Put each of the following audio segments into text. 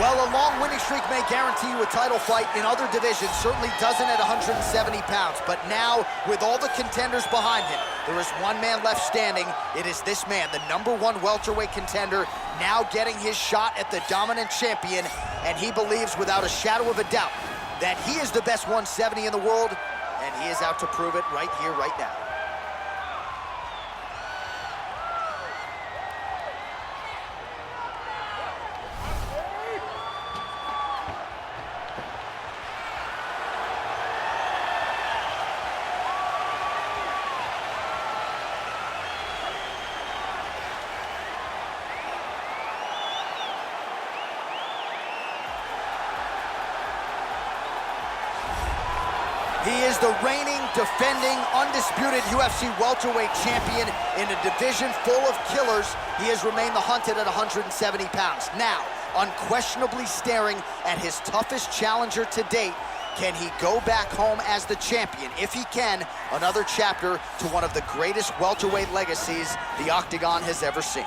Well, a long winning streak may guarantee you a title fight in other divisions, certainly doesn't at 170 pounds. But now, with all the contenders behind him, there is one man left standing. It is this man, the #1 welterweight contender, now getting his shot at the dominant champion. And he believes without a shadow of a doubt that he is the best 170 in the world, and he is out to prove it right here, right now. He is the reigning, defending, undisputed UFC welterweight champion in a division full of killers. He has remained the hunted at 170 pounds. Now, unquestionably staring at his toughest challenger to date. Can he go back home as the champion? If he can, another chapter to one of the greatest welterweight legacies the Octagon has ever seen.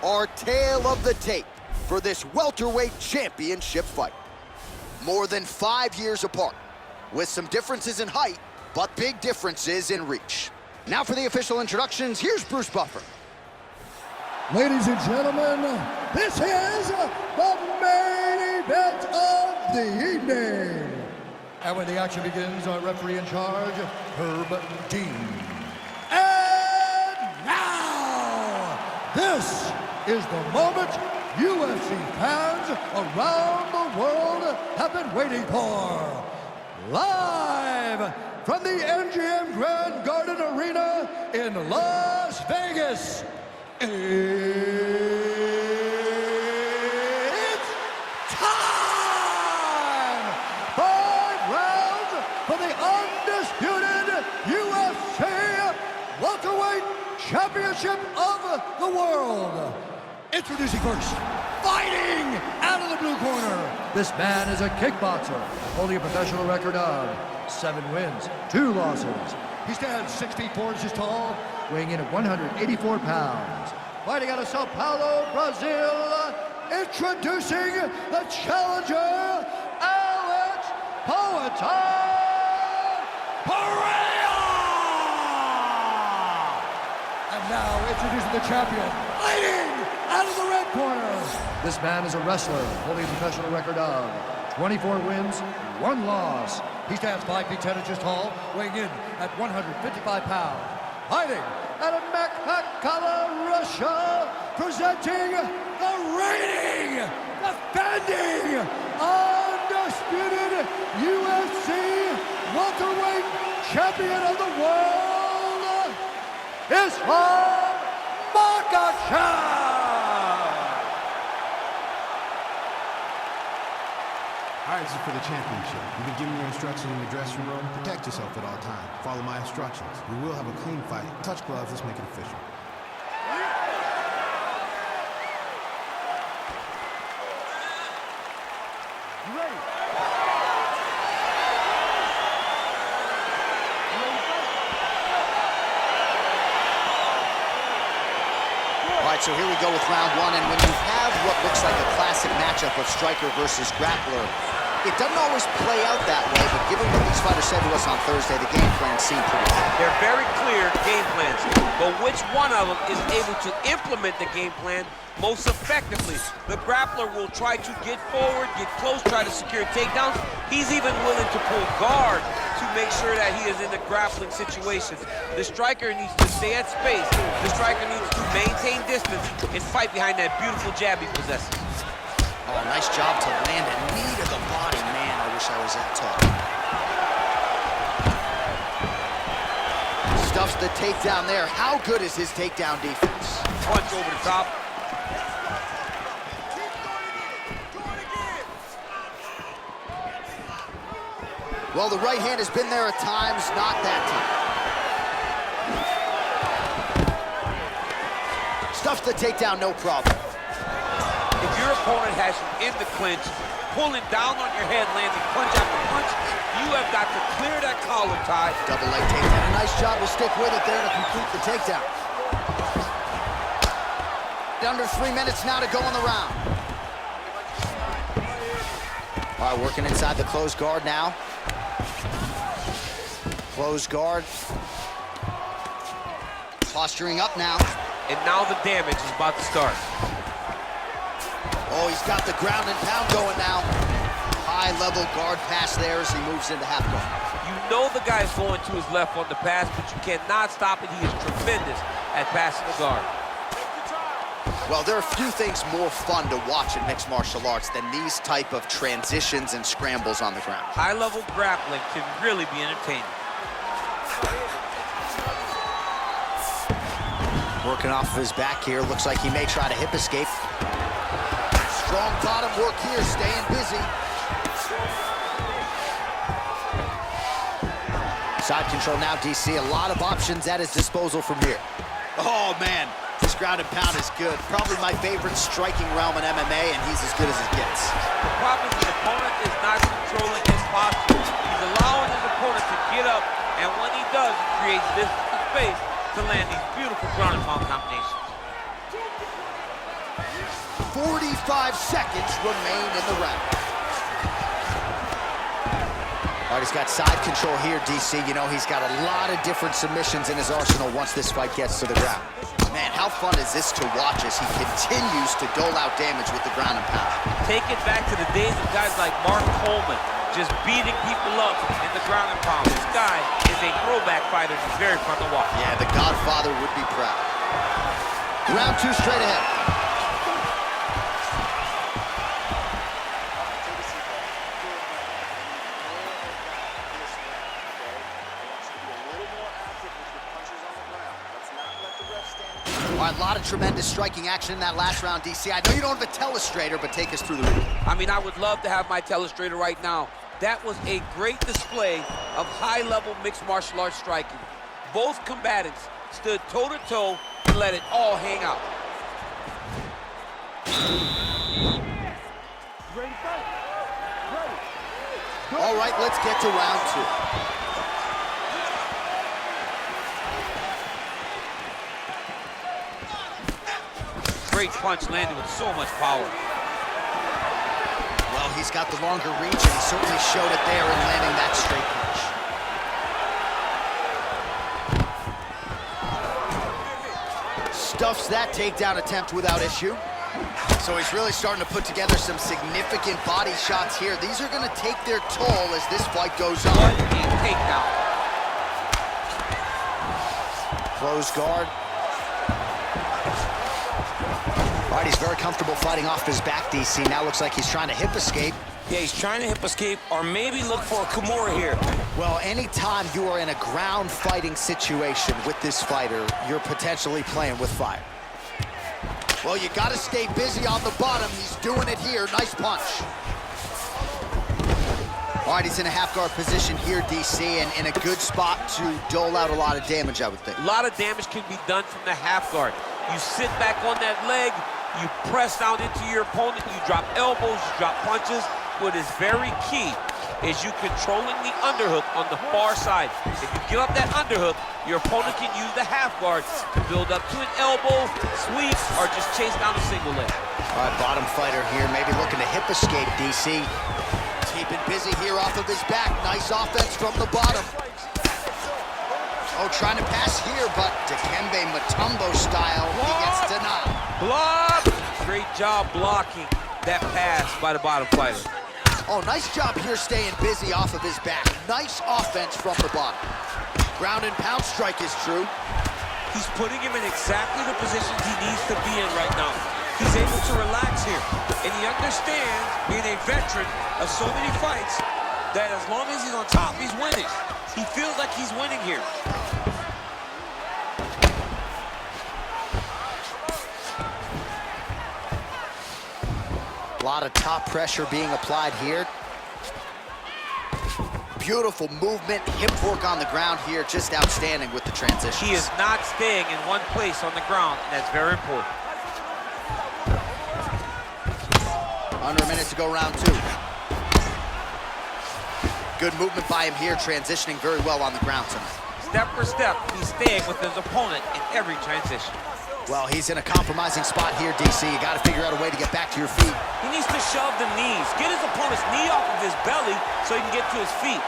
Our tale of the tape for this welterweight championship fight. More than 5 years apart, with some differences in height, but big differences in reach. Now for the official introductions, here's Bruce Buffer. Ladies and gentlemen, this is the main event of the evening. And when the action begins, our referee in charge, Herb Dean. And now, this is the moment UFC fans around the world have been waiting for. Live from the MGM Grand Garden Arena in Las Vegas, it's time! 5 rounds for the undisputed UFC welterweight championship of the world. Introducing first, fighting out of the blue corner. This man is a kickboxer, holding a professional record of 7 wins, 2 losses. He stands 6 feet 4 inches tall, weighing in at 184 pounds. Fighting out of Sao Paulo, Brazil, introducing the challenger, Alex Pereira. And now introducing the champion, fighting out of the red corner. This man is a wrestler, holding a professional record of 24 wins, 1 loss. He stands 5 feet 10 inches tall, weighing in at 155 pounds. Fighting out of Makhachev, Russia, presenting the reigning, defending, undisputed UFC welterweight champion of the world, Islam Makhachev. All right, this is for the championship. You've been giving your instructions in the dressing room. Protect yourself at all times. Follow my instructions. We will have a clean fight. Touch gloves. Let's make it official. You ready? All right, so here we go with round 1, and when you have what looks like a classic matchup of striker versus grappler, it doesn't always play out that way, but given what these fighters said to us on Thursday, the game plan seemed pretty clear. They're very clear game plans, but which one of them is able to implement the game plan most effectively? The grappler will try to get forward, get close, try to secure takedowns. He's even willing to pull guard to make sure that he is in the grappling situations. The striker needs to stay at space. The striker needs to maintain distance and fight behind that beautiful jab he possesses. Oh, nice job to land a knee to the body. Man, I wish I was that tall. Stuffs the takedown there. How good is his takedown defense? Punch over the top. Well, the right hand has been there at times, not that time. Stuffs the takedown, no problem. If your opponent has you in the clinch, pulling down on your head, landing punch after punch, you have got to clear that collar tie. Double leg takedown. A nice job to stick with it there to complete the takedown. Under 3 minutes now to go in the round. All right, working inside the closed guard now. Closed guard. Posturing up now. And now the damage is about to start. Oh, he's got the ground and pound going now. High-level guard pass there as he moves into half guard. You know the guy's going to his left on the pass, but you cannot stop it. He is tremendous at passing the guard. Well, there are few things more fun to watch in mixed martial arts than these type of transitions and scrambles on the ground. High-level grappling can really be entertaining. Working off of his back here. Looks like he may try to hip escape. Strong bottom work here, staying busy. Side control now, DC. A lot of options at his disposal from here. Oh, man. This ground and pound is good. Probably my favorite striking realm in MMA, and he's as good as it gets. The problem is the opponent is not controlling his posture. He's allowing his opponent to get up, and when he does, he creates this space to land these beautiful ground and pound combinations. 45 seconds remain in the round. All right, he's got side control here, DC. You know, he's got a lot of different submissions in his arsenal once this fight gets to the ground. Man, how fun is this to watch as he continues to dole out damage with the ground and pound? Take it back to the days of guys like Mark Coleman, just beating people up in the ground and pound. This guy is a throwback fighter. He's very fun to watch. Yeah, the Godfather would be proud. Round 2 straight ahead. All right, a lot of tremendous striking action in that last round, DC. I know you don't have a telestrator, but take us through the ring. I mean, I would love to have my telestrator right now. That was a great display of high-level mixed martial arts striking. Both combatants stood toe-to-toe and let it all hang out. All right, let's get to round 2. Great punch landed with so much power. Well, he's got the longer reach, and he certainly showed it there in landing that straight punch. Stuffs that takedown attempt without issue. So he's really starting to put together some significant body shots here. These are going to take their toll as this fight goes on. What a takedown. Close guard. All right, he's very comfortable fighting off his back, DC. Now looks like he's trying to hip escape. Yeah, he's trying to hip escape or maybe look for a Kimura here. Well, anytime you are in a ground fighting situation with this fighter, you're potentially playing with fire. Well, you got to stay busy on the bottom. He's doing it here. Nice punch. All right, he's in a half-guard position here, DC, and in a good spot to dole out a lot of damage, I would think. A lot of damage can be done from the half guard. You sit back on that leg, you press down into your opponent, you drop elbows, you drop punches. What is very key is you controlling the underhook on the far side. If you give up that underhook, your opponent can use the half guard to build up to an elbow, sweep, or just chase down a single leg. All right, bottom fighter here, maybe looking to hip escape, DC. Keeping busy here off of his back. Nice offense from the bottom. Oh, trying to pass here, but Dikembe Mutombo style, he gets denied. Block! Great job blocking that pass by the bottom fighter. Oh, nice job here staying busy off of his back. Nice offense from the bottom. Ground and pound strike is true. He's putting him in exactly the positions he needs to be in right now. He's able to relax here. And he understands, being a veteran of so many fights, that as long as he's on top, he's winning. He feels like he's winning here. A lot of top pressure being applied here. Beautiful movement, hip work on the ground here, just outstanding with the transition. He is not staying in one place on the ground, and that's very important. Under a minute to go, round 2. Good movement by him here, transitioning very well on the ground tonight. Step for step, he's staying with his opponent in every transition. Well, he's in a compromising spot here, DC. You got to figure out a way to get back to your feet. He needs to shove the knees. Get his opponent's knee off of his belly so he can get to his feet.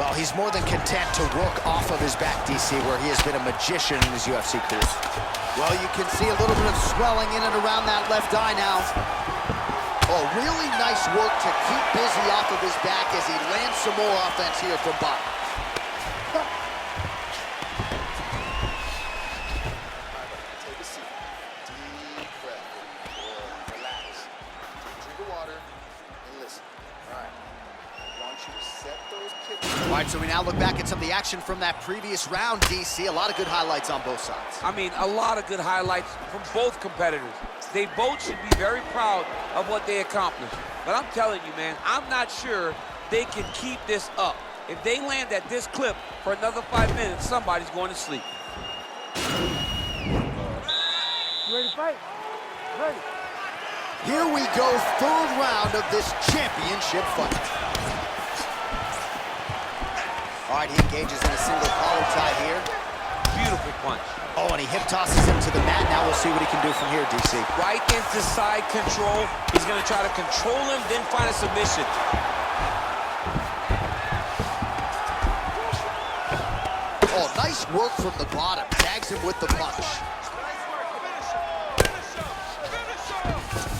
Well, he's more than content to work off of his back, DC, where he has been a magician in his UFC career. Well, you can see a little bit of swelling in and around that left eye now. Oh, really nice work to keep busy off of his back as he lands some more offense here from bottom. Take a seat. Deep breath. Relax. Drink of water and listen. All right. I want you to set those kicks. All right, so we now look back at some of the action from that previous round, DC. A lot of good highlights on both sides. I mean, a lot of good highlights from both competitors. They both should be very proud of what they accomplished. But I'm telling you, man, I'm not sure they can keep this up. If they land at this clip for another 5 minutes, somebody's going to sleep. You ready to fight? Ready. Here we go, third round of this championship fight. All right, he engages in a single collar tie here. Beautiful punch. Oh, and he hip tosses him to the mat. Now we'll see what he can do from here, DC. Right into side control. He's going to try to control him, then find a submission. Oh, nice work from the bottom. Tags him with the punch.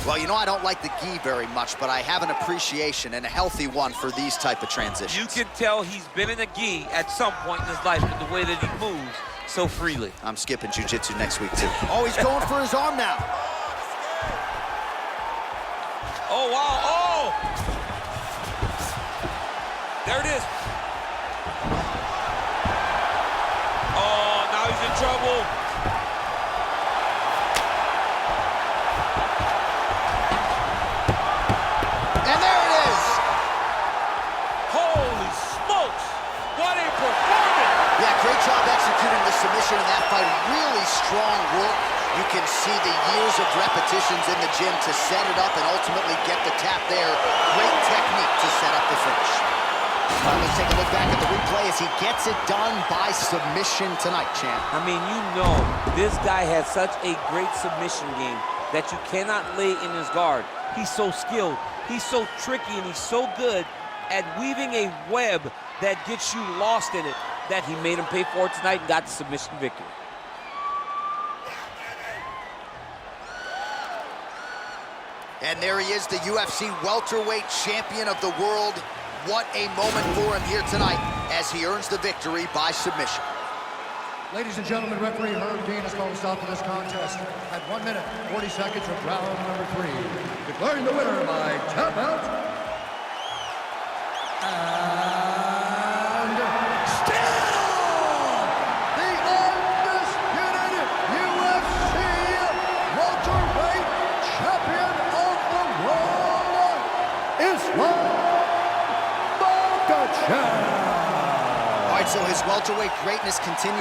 Well, you know I don't like the gi very much, but I have an appreciation, and a healthy one, for these type of transitions. You can tell he's been in a gi at some point in his life with the way that he moves so freely. I'm skipping jiu-jitsu next week, too. Oh, he's going for his arm now. Oh, wow. Oh! There it is. Oh, now he's in trouble. And there it is. Holy smokes. What a performance. Yeah, great job executing the submission in that fight. Really strong work. You can see the years of repetitions in the gym to set it up and ultimately get the tap there. Great technique to set up the finish. All right, let's take a look back at the replay as he gets it done by submission tonight, champ. I mean, you know, this guy has such a great submission game that you cannot lay in his guard. He's so skilled, he's so tricky, and he's so good at weaving a web that gets you lost in it that he made him pay for it tonight and got the submission victory. And there he is, the UFC welterweight champion of the world. What a moment for him here tonight as he earns the victory by submission. Ladies and gentlemen, referee Herb Dean has called a stop to this contest at 1 minute, 40 seconds of round number 3. Declaring the winner by tap out. And still the undisputed UFC welterweight champion of the world, Makhachev. All right, so his welterweight greatness continues.